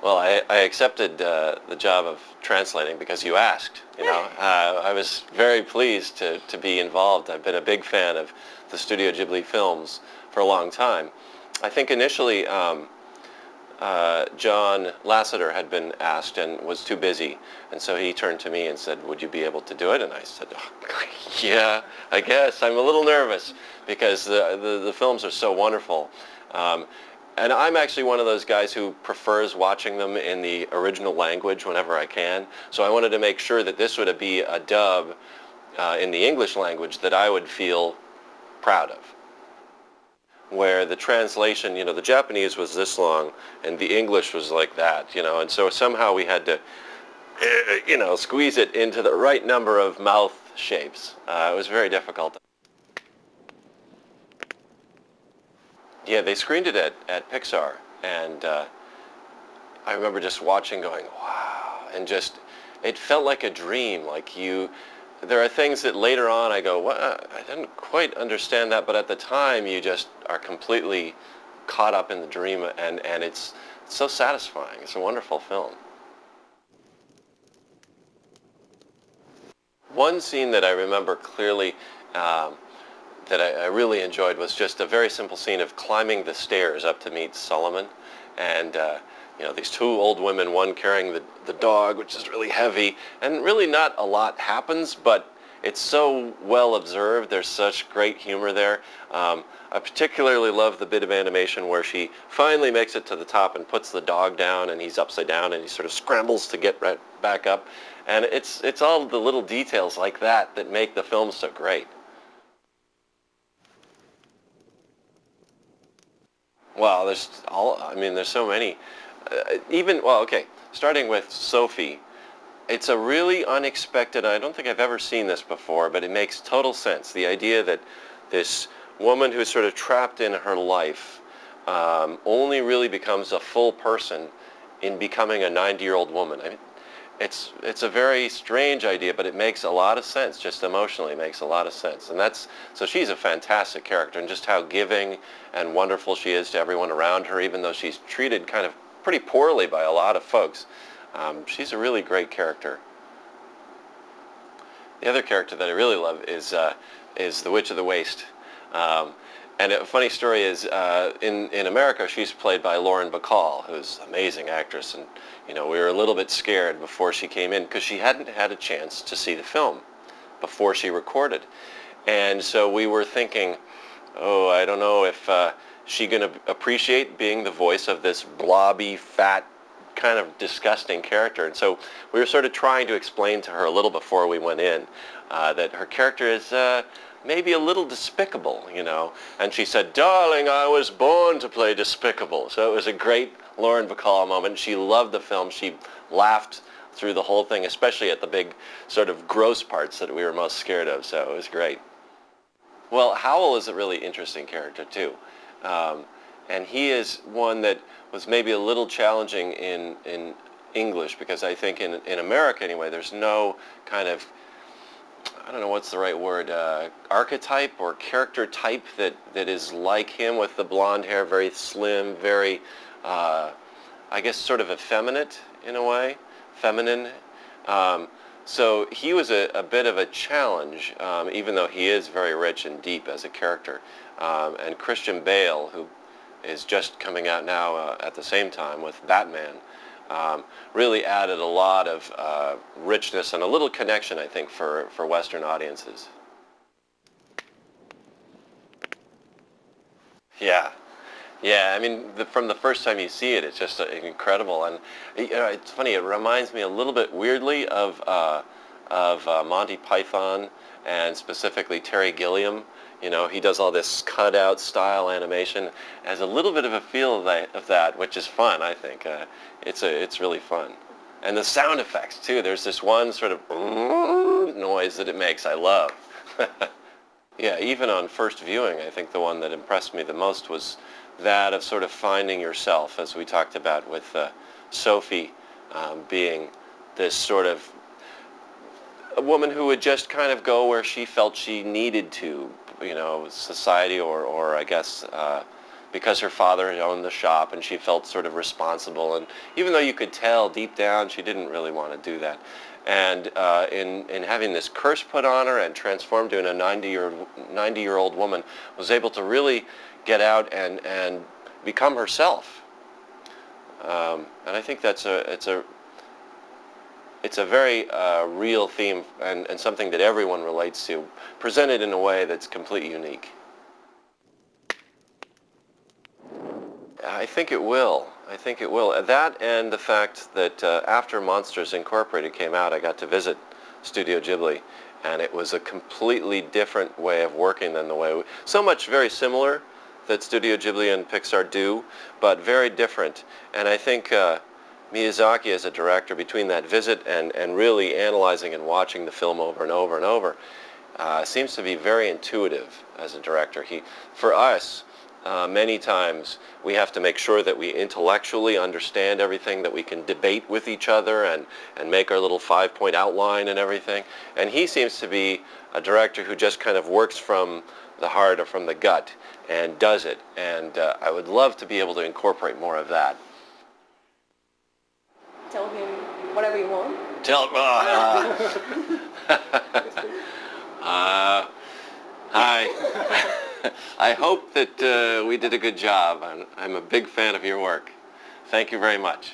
Well, I accepted the job of translating because you asked, you know. I was very pleased to be involved. I've been a big fan of the Studio Ghibli films for a long time. I think initially John Lasseter had been asked and was too busy, and so he turned to me and said, would you be able to do it? And I said, oh, yeah, I guess. I'm a little nervous because the films are so wonderful. And I'm actually one of those guys who prefers watching them in the original language whenever I can. So I wanted to make sure that this would be a dub in the English language that I would feel proud of. Where the translation, you know, the Japanese was this long and the English was like that, you know, and so somehow we had to, you know, squeeze it into the right number of mouth shapes. It was very difficult. Yeah, they screened it at Pixar, and I remember just watching going, wow, and just, it felt like a dream, like there are things that later on I go, well, I didn't quite understand that, but at the time you just are completely caught up in the dream, and it's so satisfying. It's a wonderful film. One scene that I remember clearly that I really enjoyed was just a very simple scene of climbing the stairs up to meet Solomon, and you know, these two old women, one carrying the dog, which is really heavy, and really not a lot happens, but it's so well observed. There's such great humor there. I particularly love the bit of animation where she finally makes it to the top and puts the dog down, and he's upside down, and he sort of scrambles to get right back up, and it's all the little details like that that make the film so great. Well, there's so many. Well, okay, starting with Sophie, it's a really unexpected, I don't think I've ever seen this before, but it makes total sense. The idea that this woman who's sort of trapped in her life only really becomes a full person in becoming a 90-year-old woman. I mean, it's a very strange idea, but it makes a lot of sense, just emotionally makes a lot of sense. And so she's a fantastic character, and just how giving and wonderful she is to everyone around her, even though she's treated kind of pretty poorly by a lot of folks. She's a really great character. The other character that I really love is the Witch of the Waste. And a funny story is, in America, she's played by Lauren Bacall, who's an amazing actress. And, you know, we were a little bit scared before she came in because she hadn't had a chance to see the film before she recorded. And so we were thinking, oh, I don't know if she's going to appreciate being the voice of this blobby, fat, kind of disgusting character. And so we were sort of trying to explain to her a little before we went in that her character is maybe a little despicable, you know. And she said, darling, I was born to play despicable. So it was a great Lauren Bacall moment. She loved the film. She laughed through the whole thing, especially at the big sort of gross parts that we were most scared of. So it was great. Well, Howl is a really interesting character too. And he is one that was maybe a little challenging in English, because I think in America anyway, there's no kind of, I don't know what's the right word, archetype or character type that is like him, with the blonde hair, very slim, very, I guess sort of effeminate in a way, feminine. So he was a bit of a challenge, even though he is very rich and deep as a character. And Christian Bale, who is just coming out now at the same time with Batman, really added a lot of richness and a little connection, I think, for Western audiences. Yeah. Yeah, I mean, from the first time you see it, it's just incredible. And you know, it's funny, it reminds me a little bit weirdly of Monty Python, and specifically Terry Gilliam. You know, he does all this cut-out style animation. Has a little bit of a feel of that, which is fun, I think. It's really fun. And the sound effects, too. There's this one sort of noise that it makes I love. Yeah, even on first viewing, I think the one that impressed me the most was that of sort of finding yourself, as we talked about with Sophie being this sort of a woman who would just kind of go where she felt she needed to, you know, society or I guess because her father had owned the shop and she felt sort of responsible. And even though you could tell deep down she didn't really want to do that. And in having this curse put on her and transformed into a 90-year-old woman, was able to really get out and become herself. And I think it's a very real theme and something that everyone relates to, presented in a way that's completely unique. I think it will. I think it will. That and the fact that after Monsters Incorporated came out, I got to visit Studio Ghibli, and it was a completely different way of working than the way so much very similar that Studio Ghibli and Pixar do, but very different. And I think Miyazaki as a director, between that visit and really analyzing and watching the film over and over and over, seems to be very intuitive as a director. For us, many times we have to make sure that we intellectually understand everything, that we can debate with each other and make our little 5-point outline and everything. And he seems to be a director who just kind of works from the heart or from the gut and does it. And I would love to be able to incorporate more of that. Tell him whatever you want. Hi. I hope that we did a good job. I'm a big fan of your work. Thank you very much.